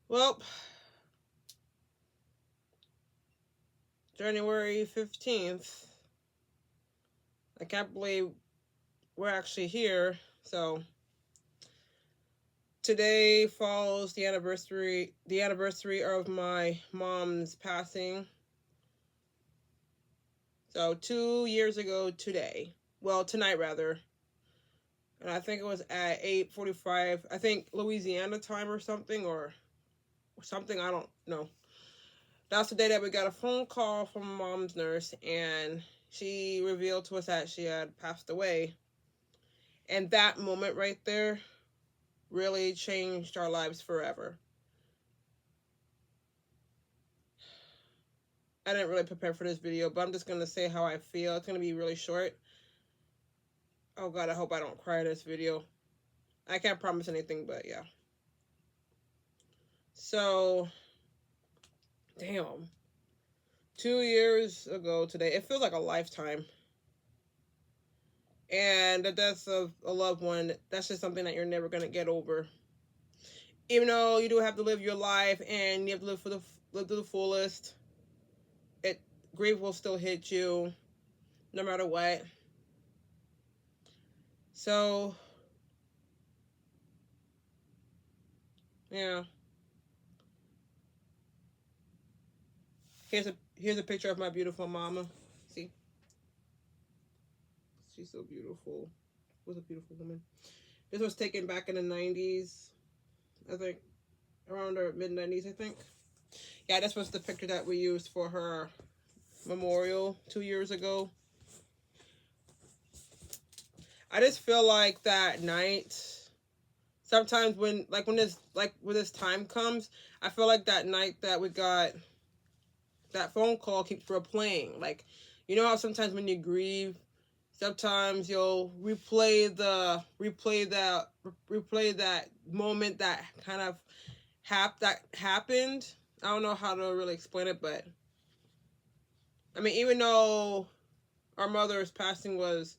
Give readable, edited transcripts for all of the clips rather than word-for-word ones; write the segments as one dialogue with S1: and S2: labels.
S1: Well, January 15th. I can't believe we're actually here. So, today falls the anniversary of my mom's passing. So, 2 years ago today. Well, tonight rather. And I think it was at 8:45. I think Louisiana time or something, I don't know. That's the day that we got a phone call from mom's nurse, and she revealed to us that she had passed away. And that moment right there really changed our lives forever. I didn't really prepare for this video, but I'm just going to say how I feel. It's going to be really short. Oh God, I hope I don't cry in this video. I can't promise anything, but yeah. So, damn. 2 years ago today, it feels like a lifetime. And the death of a loved one, that's just something that you're never going to get over. Even though you do have to live your life and you have to live to the fullest, it grief will still hit you no matter what. So, yeah. Here's a picture of my beautiful mama. See? She's so beautiful. Was a beautiful woman. This was taken back in the 90s. I think around the mid 90s, I think. Yeah, this was the picture that we used for her memorial 2 years ago. I just feel like that night, sometimes when this time comes, I feel like that night that we got that phone call keeps replaying. Like, you know how sometimes when you grieve, sometimes you'll replay that moment that kind of happened. I don't know how to really explain it, but I mean, even though our mother's passing was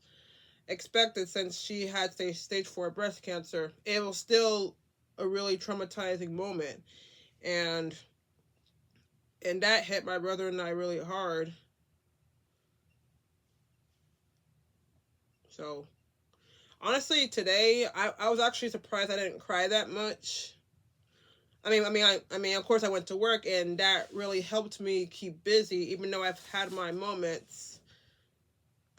S1: expected since she had stage 4 breast cancer, it was still a really traumatizing moment, and that hit my brother and I really hard. So honestly, today I was actually surprised I didn't cry that much. I mean, of course, I went to work, and that really helped me keep busy, even though I've had my moments.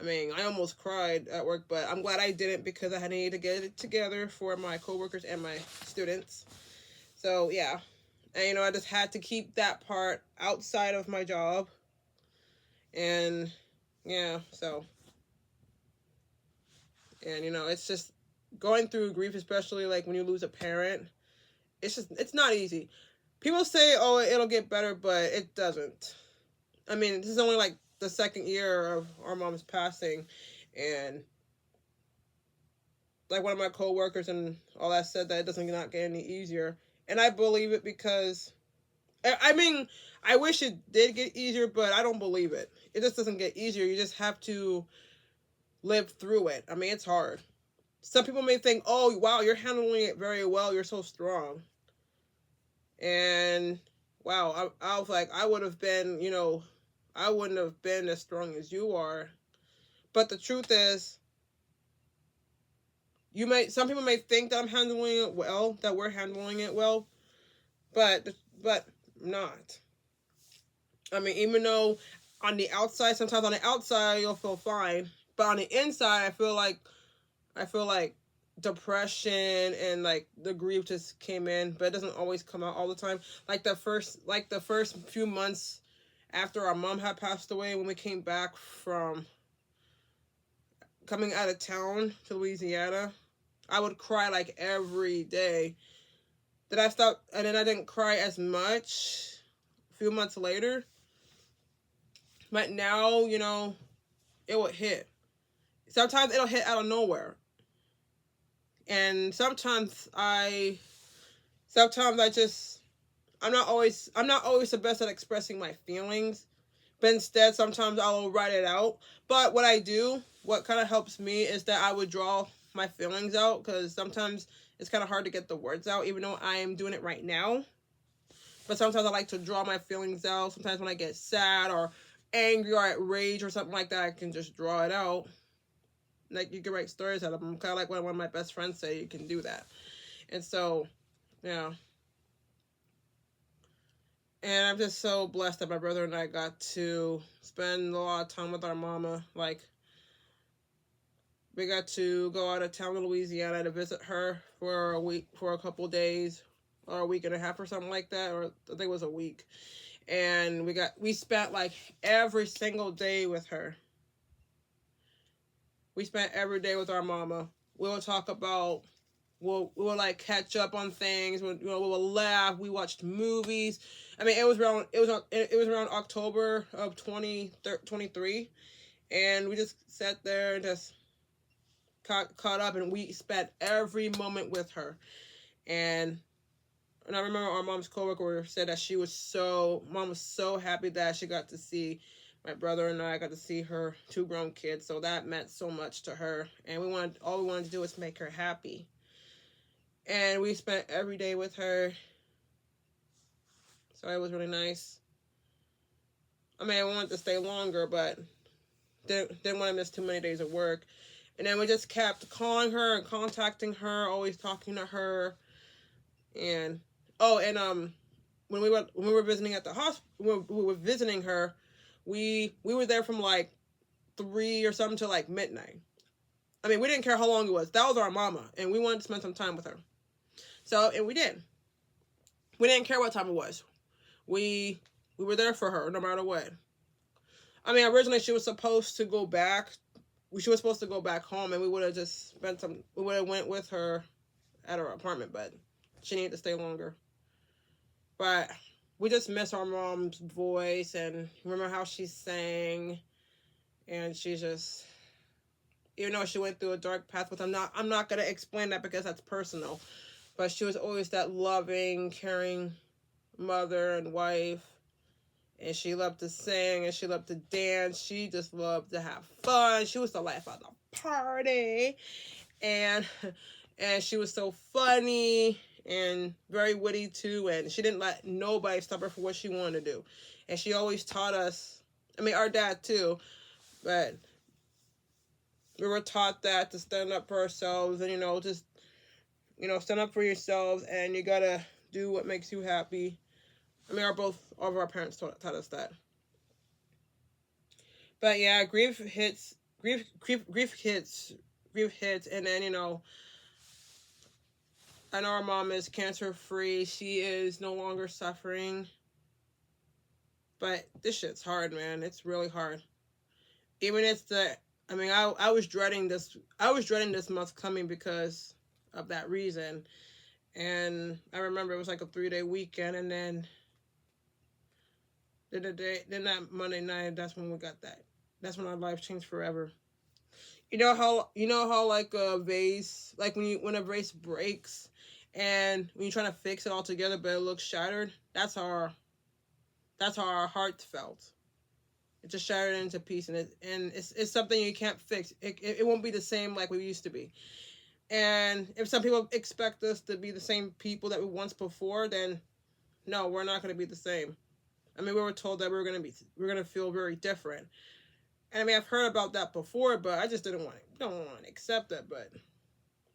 S1: I mean, I almost cried at work, but I'm glad I didn't because I needed to get it together for my coworkers and my students. So yeah, and I just had to keep that part outside of my job, and yeah, so and it's just going through grief, especially like when you lose a parent. It's not easy. People say, oh, it'll get better, but it doesn't. I mean, this is only like the second year of our mom's passing, and like one of my coworkers and all that said that it doesn't not get any easier, and I believe it because I mean, I wish it did get easier, but I don't believe it. It just doesn't get easier. You just have to live through it. I mean, it's hard. Some people may think, oh, wow, you're handling it very well. You're so strong. And wow, I was like, I would have been, I wouldn't have been as strong as you are. But the truth is, some people may think that I'm handling it well, that we're handling it well, but not. I mean, even though sometimes on the outside you'll feel fine, but on the inside, I feel like depression and like the grief just came in, but it doesn't always come out all the time. Like the first few months after our mom had passed away, when we came back from coming out of town to Louisiana, I would cry like every day. Then I stopped, and then I didn't cry as much a few months later. But now, it would hit. Sometimes it'll hit out of nowhere. And sometimes I just, I'm not always the best at expressing my feelings. But instead, sometimes I'll write it out. But what kind of helps me is that I would draw my feelings out, because sometimes it's kind of hard to get the words out, even though I am doing it right now. But sometimes I like to draw my feelings out. Sometimes when I get sad or angry or at rage or something like that, I can just draw it out. Like, you can write stories out of them. Kind of like what one of my best friends say, you can do that. And so, yeah. And I'm just so blessed that my brother and I got to spend a lot of time with our mama. Like, we got to go out of town to Louisiana to visit her for a week, for a couple days, or a week and a half or something like that, or I think it was a week. And we spent like every single day with her. We spent every day with our mama. We would talk about, we would like catch up on things. We would laugh. We watched movies. I mean, it was around October of 2023, and we just sat there and just caught up, and we spent every moment with her. And I remember our mom's coworker said that mom was so happy that she got to see my brother and I got to see her two grown kids. So that meant so much to her, and all we wanted to do was make her happy. And we spent every day with her. So it was really nice. I mean, I wanted to stay longer, but didn't want to miss too many days of work. And then we just kept calling her and contacting her, always talking to her. And when we were visiting at the hospital, we were visiting her, we were there from like 3 or something to like midnight. I mean, we didn't care how long it was. That was our mama, and we wanted to spend some time with her. So, and we did. We didn't care what time it was. We were there for her no matter what. I mean, originally she was supposed to go back. She was supposed to go back home, and we would have just we would have went with her at her apartment, but she needed to stay longer. But we just miss our mom's voice and remember how she sang. And she just, even though she went through a dark path with, I'm not gonna explain that because that's personal. But she was always that loving, caring mother and wife. And she loved to sing and she loved to dance. She just loved to have fun. She was the life of the party. And she was so funny and very witty too. And she didn't let nobody stop her for what she wanted to do. And she always taught us, I mean, our dad too, but we were taught that to stand up for ourselves and, just, stand up for yourselves, and you gotta do what makes you happy. I mean, all of our parents taught us that. But yeah, grief hits, and then, I know our mom is cancer free. She is no longer suffering. But this shit's hard, man. It's really hard. Even I was dreading this. I was dreading this month coming because of that reason. And I remember it was like a 3-day weekend, and then that Monday night, that's when we got that. That's when our life changed forever. You know how like a vase, like when a vase breaks, and when you're trying to fix it all together, but it looks shattered. That's how our hearts felt. It just shattered into pieces, and it's something you can't fix. It won't be the same like we used to be. And if some people expect us to be the same people that we once before, then no, we're not going to be the same. I mean, we were told that we're going to feel very different. And I mean, I've heard about that before, but I just don't want to accept that. But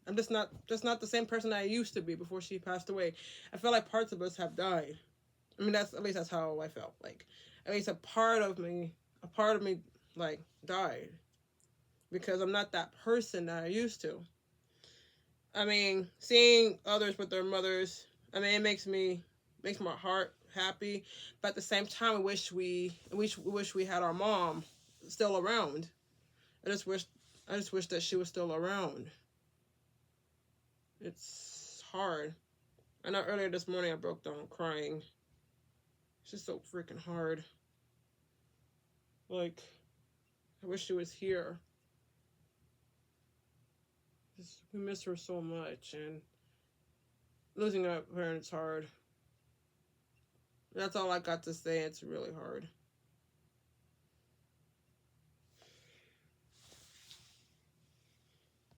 S1: I'm just not the same person I used to be before she passed away. I feel like parts of us have died. I mean, that's how I felt. Like, at least a part of me, like, died. Because I'm not that person that I used to. I mean, seeing others with their mothers, I mean, it makes my heart happy. But at the same time, I wish we had our mom still around. I just wish that she was still around. It's hard. I know earlier this morning I broke down crying. It's just so freaking hard. Like, I wish she was here. We miss her so much, and losing a parent's hard. That's all I got to say. It's really hard.